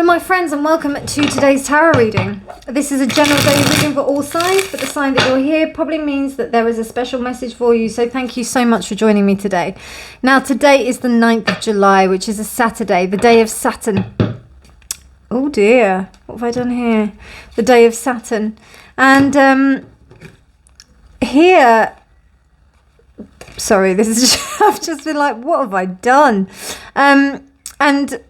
Hello my friends and welcome to today's tarot reading. This is a general daily reading for all signs, but the sign that you're here probably means that there is a special message for you, so thank you so much for joining me today. Now today is the 9th of July, which is a Saturday, the day of Saturn. Oh dear, what have I done here? The day of Saturn. And here, sorry, this is just, I've just been like, what have I done? And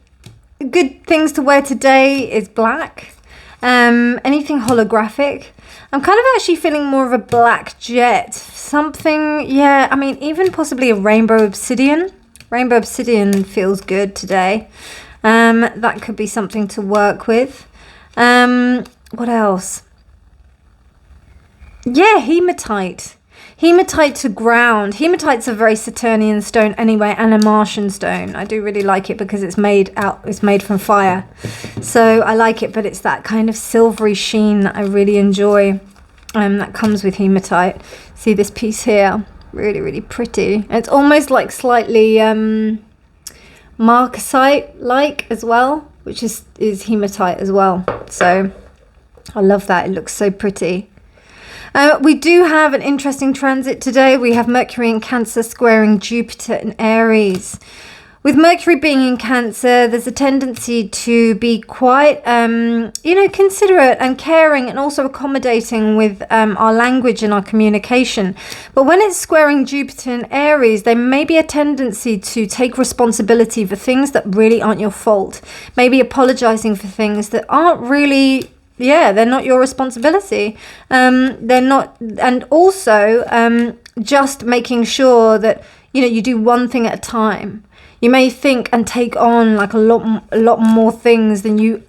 good things to wear today is black. Anything holographic. I'm kind of actually feeling more of a black jet. Something, yeah, I mean, even possibly a rainbow obsidian. Rainbow obsidian feels good today. That could be something to work with. What else? Yeah, hematite. Hematite to ground. Hematite's a very Saturnian stone anyway, and a Martian stone. I do really like it because it's made from fire. So I like it, but it's that kind of silvery sheen that I really enjoy. That comes with hematite. See this piece here? Really, really pretty. It's almost like slightly marcasite-like as well, which is hematite as well. So I love that. It looks so pretty. We do have an interesting transit today. We have Mercury in Cancer squaring Jupiter in Aries. With Mercury being in Cancer, there's a tendency to be quite, considerate and caring and also accommodating with our language and our communication. But when it's squaring Jupiter in Aries, there may be a tendency to take responsibility for things that really aren't your fault. Maybe apologizing for things that aren't really... yeah, they're not your responsibility. They're not, and also just making sure that you do one thing at a time. You may think and take on like a lot more things than you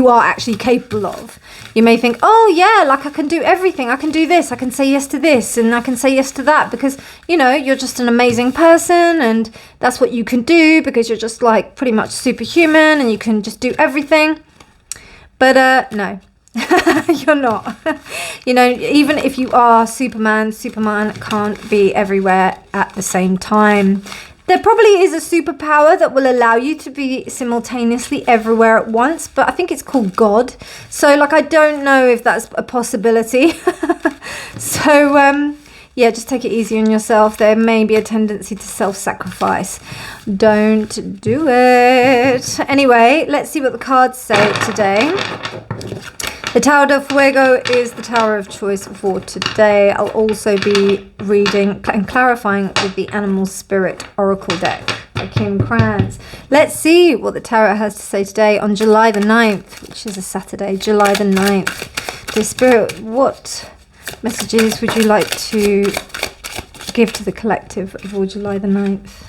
are actually capable of. You may think, oh yeah, like I can do everything. I can do this. I can say yes to this, and I can say yes to that because you're just an amazing person, and that's what you can do because you're just like pretty much superhuman, and you can just do everything. But no, you're not. Even if you are Superman can't be everywhere at the same time. There probably is a superpower that will allow you to be simultaneously everywhere at once, but I think it's called God. So I don't know if that's a possibility. So yeah, just take it easy on yourself. There may be a tendency to self-sacrifice. Don't do it. Anyway, let's see what the cards say today. The Tower del Fuego is the tower of choice for today. I'll also be reading and clarifying with the Animal Spirit Oracle deck by Kim Kranz. Let's see what the tarot has to say today on July the 9th, which is a Saturday, July the 9th. The Spirit, what messages would you like to give to the collective for July the 9th?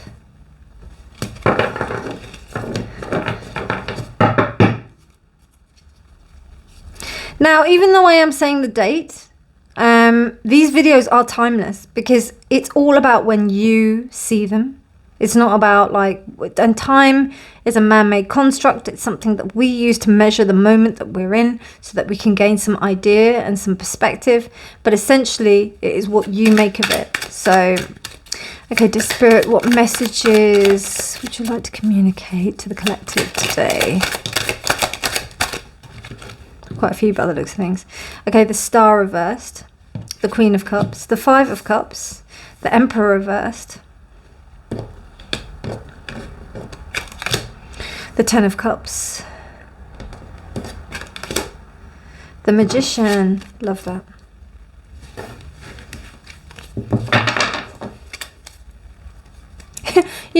Now, even though I am saying the date, these videos are timeless because it's all about when you see them. It's not about and time is a man-made construct. It's something that we use to measure the moment that we're in so that we can gain some idea and some perspective. But essentially, it is what you make of it. So, okay, dear Spirit, what messages would you like to communicate to the collective today? Quite a few by the looks of things. Okay, the Star reversed, the Queen of Cups, the Five of Cups, the Emperor reversed, the Ten of Cups, the Magician, love that.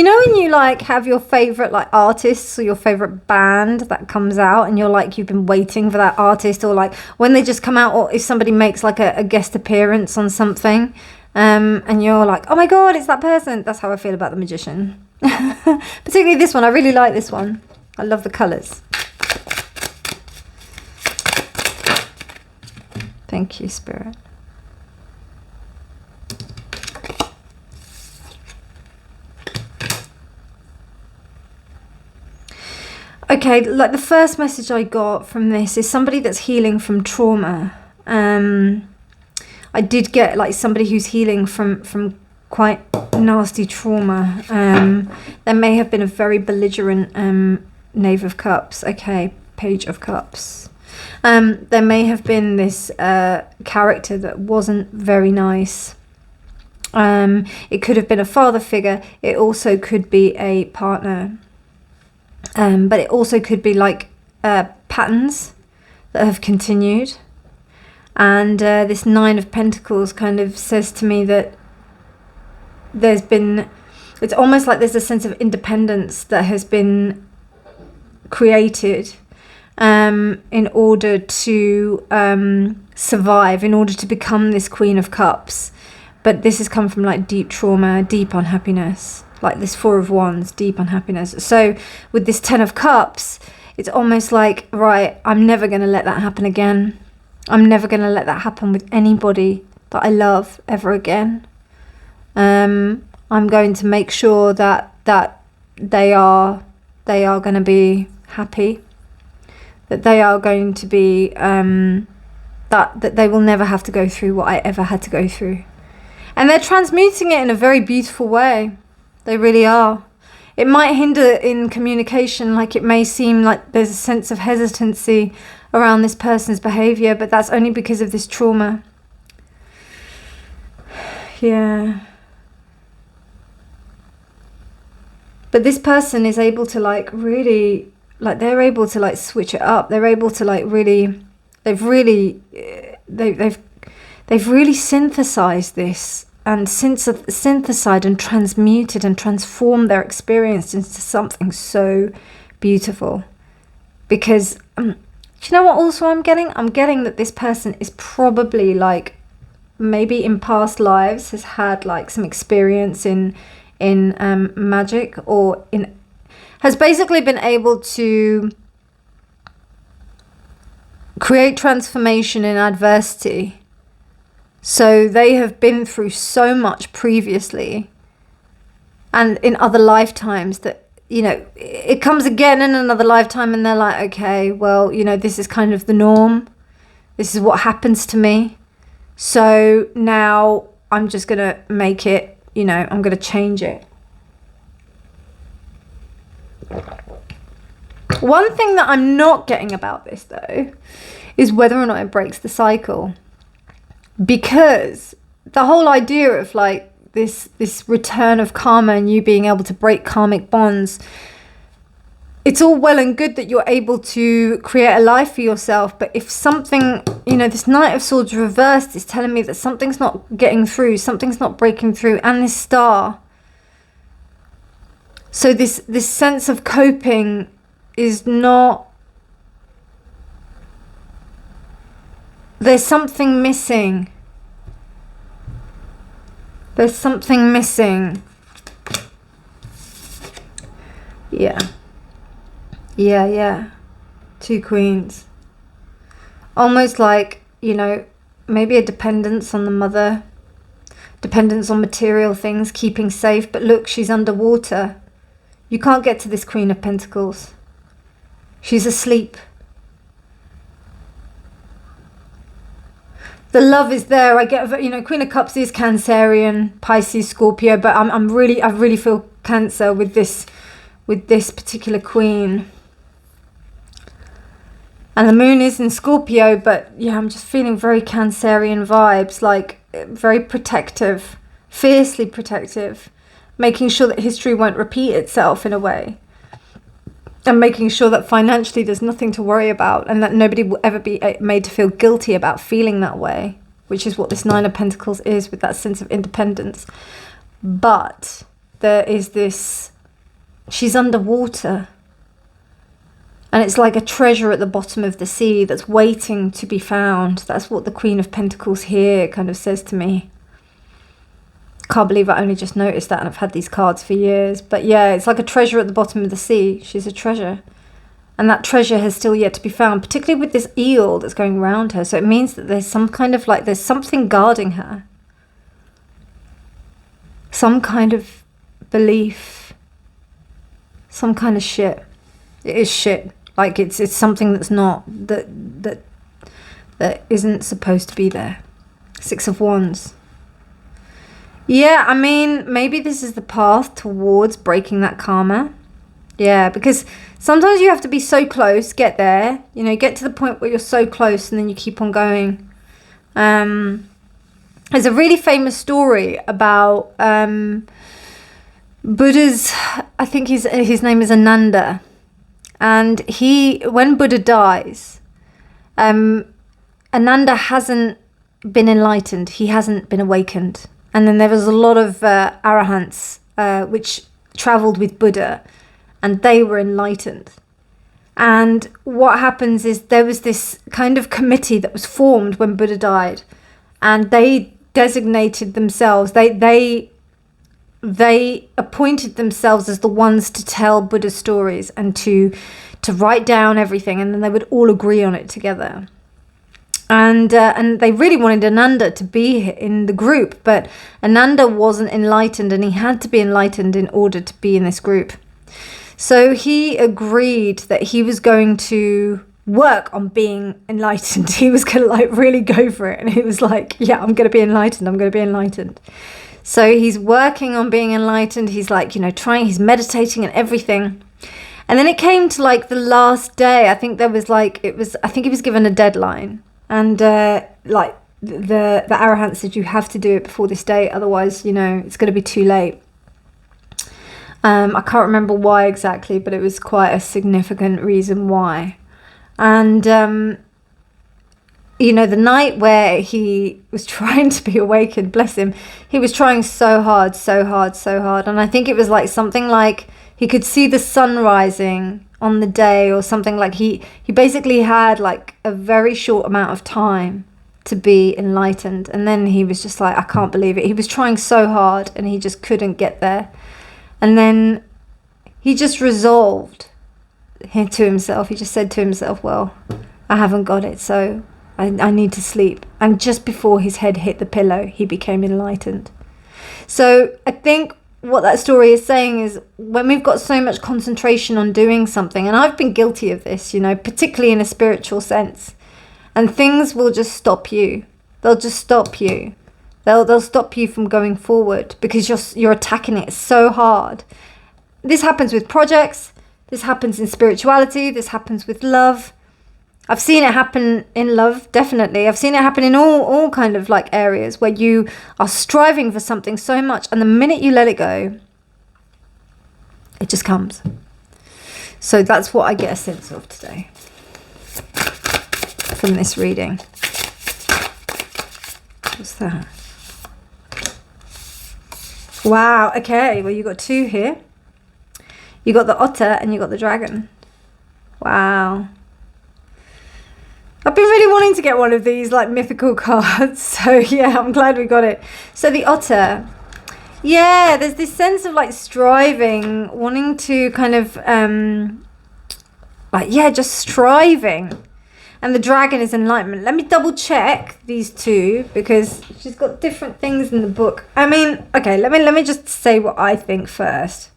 When you have your favorite artists or your favorite band that comes out and you've been waiting for that artist, or when they just come out, or if somebody makes a guest appearance on something, and you're like, oh my god, it's that person. That's how I feel about the Magician. Particularly this one. I really like this one. I love the colours. Thank you, Spirit. Okay, the first message I got from this is somebody that's healing from trauma. I did get somebody who's healing from quite nasty trauma. There may have been a very belligerent Knave of Cups. Okay, Page of Cups. There may have been this character that wasn't very nice. It could have been a father figure. It also could be a partner. But it also could be like patterns that have continued. And this Nine of Pentacles kind of says to me that there's been, it's almost like there's a sense of independence that has been created in order to survive, in order to become this Queen of Cups. But this has come from like deep trauma, deep unhappiness, like this Four of Wands, deep unhappiness. So with this Ten of Cups, it's almost like, right, I'm never going to let that happen again. I'm never going to let that happen with anybody that I love ever again. I'm going to make sure that they are going to be happy, that they are going to be that they will never have to go through what I ever had to go through. And they're transmuting it in a very beautiful way. They really are. It might hinder in communication, like it may seem like there's a sense of hesitancy around this person's behavior, but that's only because of this trauma. Yeah. But this person is able to like really, like they're able to like switch it up. They're able to like really, they've really synthesized this and synthesized and transmuted and transformed their experience into something so beautiful. Because do you know what also I'm getting? I'm getting that this person is probably like, maybe in past lives has had like some experience in magic, or has basically been able to create transformation in adversity. So they have been through so much previously and in other lifetimes that, you know, it comes again in another lifetime and they're like, okay, well, you know, this is kind of the norm. This is what happens to me. So now I'm just going to make it, you know, I'm going to change it. One thing that I'm not getting about this, though, is whether or not it breaks the cycle. Because the whole idea of like this return of karma and you being able to break karmic bonds, it's all well and good that you're able to create a life for yourself. But if something, you know, this Knight of Swords reversed is telling me that something's not getting through, something's not breaking through, and this Star. So this sense of coping is not, there's something missing. There's something missing. Yeah. Yeah. Two Queens. Almost like, you know, maybe a dependence on the mother. Dependence on material things, keeping safe. But look, she's underwater. You can't get to this Queen of Pentacles. She's asleep. The love is there. I get, you know, Queen of Cups is Cancerian, Pisces, Scorpio, but I really feel Cancer with this particular Queen. And the Moon is in Scorpio, but yeah, I'm just feeling very Cancerian vibes, like very protective, fiercely protective, making sure that history won't repeat itself in a way. And making sure that financially there's nothing to worry about and that nobody will ever be made to feel guilty about feeling that way, which is what this Nine of Pentacles is, with that sense of independence. But there is this, she's underwater. And it's like a treasure at the bottom of the sea that's waiting to be found. That's what the Queen of Pentacles here kind of says to me. Can't believe I only just noticed that, and I've had these cards for years. But yeah, it's like a treasure at the bottom of the sea. She's a treasure. And that treasure has still yet to be found, particularly with this eel that's going around her. So it means that there's some kind of like, there's something guarding her. Some kind of belief. Some kind of shit. It is shit. Like it's something that's not, that isn't supposed to be there. Six of Wands. Yeah, I mean, maybe this is the path towards breaking that karma. Yeah, because sometimes you have to be so close, get there, you know, get to the point where you're so close and then you keep on going. There's a really famous story about Buddha's, I think his name is Ananda. And when Buddha dies, Ananda hasn't been enlightened. He hasn't been awakened. And then there was a lot of arahants which traveled with Buddha, and they were enlightened. And what happens is there was this kind of committee that was formed when Buddha died, and they designated themselves, they appointed themselves as the ones to tell Buddha stories and to write down everything, and then they would all agree on it together. And they really wanted Ananda to be in the group, but Ananda wasn't enlightened, and he had to be enlightened in order to be in this group. So he agreed that he was going to work on being enlightened. He was going to like really go for it. And he was like, yeah, I'm going to be enlightened. I'm going to be enlightened. So he's working on being enlightened. He's like, you know, he's meditating and everything. And then it came to like the last day. I think he was given a deadline. And like the Arahant said, you have to do it before this date. Otherwise, you know, it's going to be too late. I can't remember why exactly, but it was quite a significant reason why. And, you know, the night where he was trying to be awakened, bless him, he was trying so hard. And I think it was like something like he could see the sun rising on the day or something. Like he basically had like a very short amount of time to be enlightened. And then he was just like, I can't believe it. He was trying so hard and he just couldn't get there. And then he just resolved to himself. He just said to himself, well, I haven't got it, so I need to sleep. And just before his head hit the pillow, he became enlightened. So I think what that story is saying is when we've got so much concentration on doing something, and I've been guilty of this, you know, particularly in a spiritual sense, and things will just stop you. They'll just stop you. They'll stop you from going forward because you're attacking it so hard. This happens with projects. This happens in spirituality. This happens with love. I've seen it happen in love, definitely. I've seen it happen in all kind of like areas where you are striving for something so much, and the minute you let it go, it just comes. So that's what I get a sense of today from this reading. What's that? Wow, okay, well you got two here. You got the otter and you got the dragon. Wow. I've been really wanting to get one of these like mythical cards. So yeah, I'm glad we got it. So the otter. Yeah, there's this sense of like striving, wanting to kind of just striving. And the dragon is enlightenment. Let me double check these two because she's got different things in the book. I mean, okay, let me just say what I think first.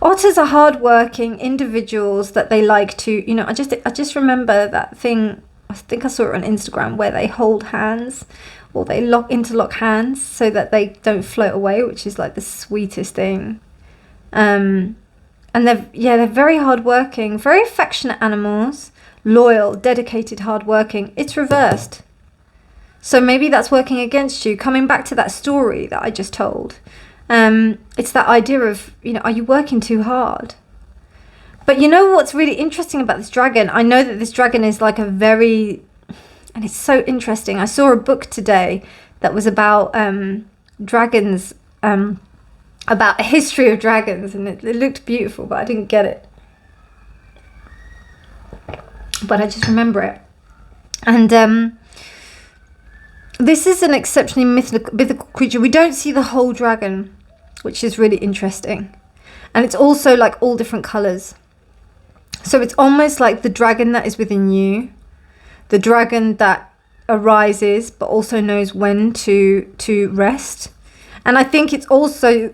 Otters are hardworking individuals that they like to, you know, I just remember that thing, I think I saw it on Instagram, where they hold hands or they interlock hands so that they don't float away, which is like the sweetest thing. And they're very hardworking, very affectionate animals, loyal, dedicated, hardworking. It's reversed. So maybe that's working against you. Coming back to that story that I just told, it's that idea of, you know, are you working too hard? But you know what's really interesting about this dragon? I know that this dragon is like and it's so interesting. I saw a book today that was about dragons, about a history of dragons, and it looked beautiful, but I didn't get it. But I just remember it. And this is an exceptionally mythical creature. We don't see the whole dragon, which is really interesting. And it's also like all different colours. So it's almost like the dragon that is within you, the dragon that arises but also knows when to rest. And I think it's also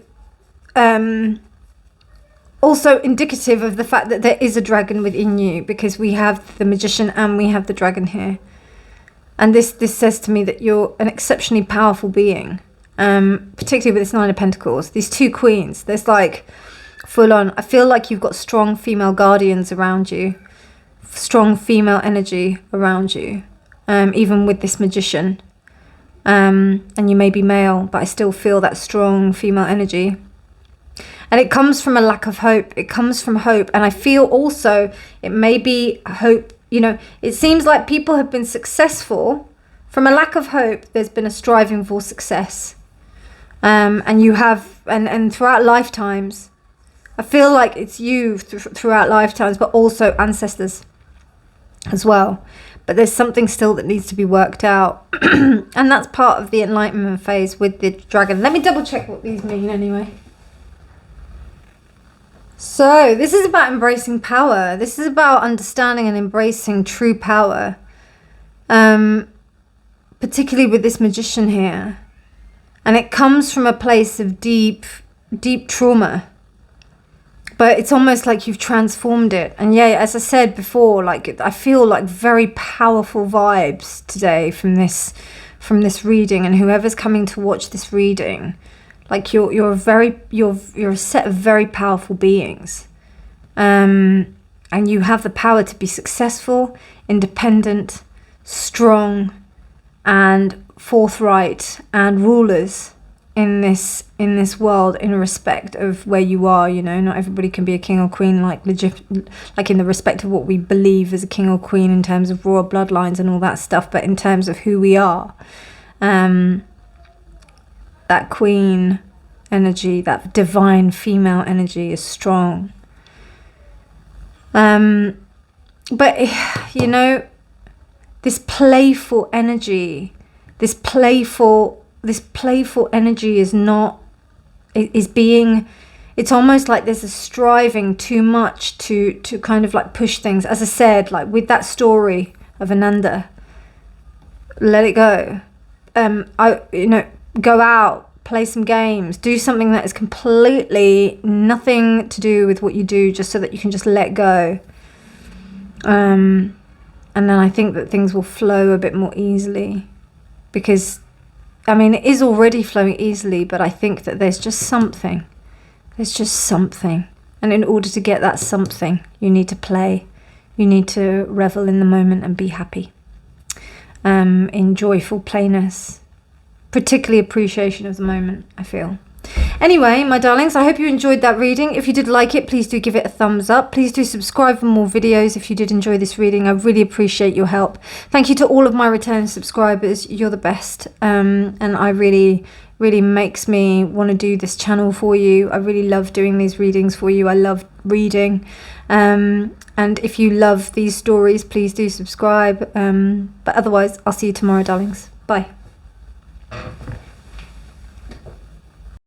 indicative of the fact that there is a dragon within you, because we have the magician and we have the dragon here. And this says to me that you're an exceptionally powerful being. particularly with this Nine of Pentacles, these two queens, there's like full on, I feel like you've got strong female guardians around you, strong female energy around you, even with this Magician. And you may be male, but I still feel that strong female energy. And it comes from a lack of hope. It comes from hope. And I feel also it may be hope, you know, it seems like people have been successful. From a lack of hope, there's been a striving for success. And you have, and throughout lifetimes, I feel like it's you throughout lifetimes, but also ancestors as well. But there's something still that needs to be worked out. And that's part of the enlightenment phase with the dragon. Let me double check what these mean anyway. So this is about embracing power. This is about understanding and embracing true power. Particularly with this Magician here. And it comes from a place of deep, deep trauma. But it's almost like you've transformed it. And yeah, as I said before, like I feel like very powerful vibes today from this reading. And whoever's coming to watch this reading, like you're a set of very powerful beings. And you have the power to be successful, independent, strong, and forthright, and rulers in this world, in respect of where you are. You know, not everybody can be a king or queen, like in the respect of what we believe as a king or queen in terms of royal bloodlines and all that stuff, but in terms of who we are, that queen energy, that divine female energy is strong. But you know, this playful energy, this playful energy is not, it's almost like there's a striving too much to kind of like push things. As I said, like with that story of Ananda, let it go. Go out, play some games, do something that is completely nothing to do with what you do, just so that you can just let go. And then I think that things will flow a bit more easily, because I mean, it is already flowing easily, but I think that there's just something. And in order to get that something, you need to play. You need to revel in the moment and be happy. In joyful playness. Particularly appreciation of the moment, I feel. Anyway, my darlings, I hope you enjoyed that reading. If you did like it, please do give it a thumbs up. Please do subscribe for more videos if you did enjoy this reading. I really appreciate your help. Thank you to all of my returning subscribers. You're the best. And I really makes me want to do this channel for you. I really love doing these readings for you. I love reading. And if you love these stories, please do subscribe. But otherwise, I'll see you tomorrow, darlings. Bye.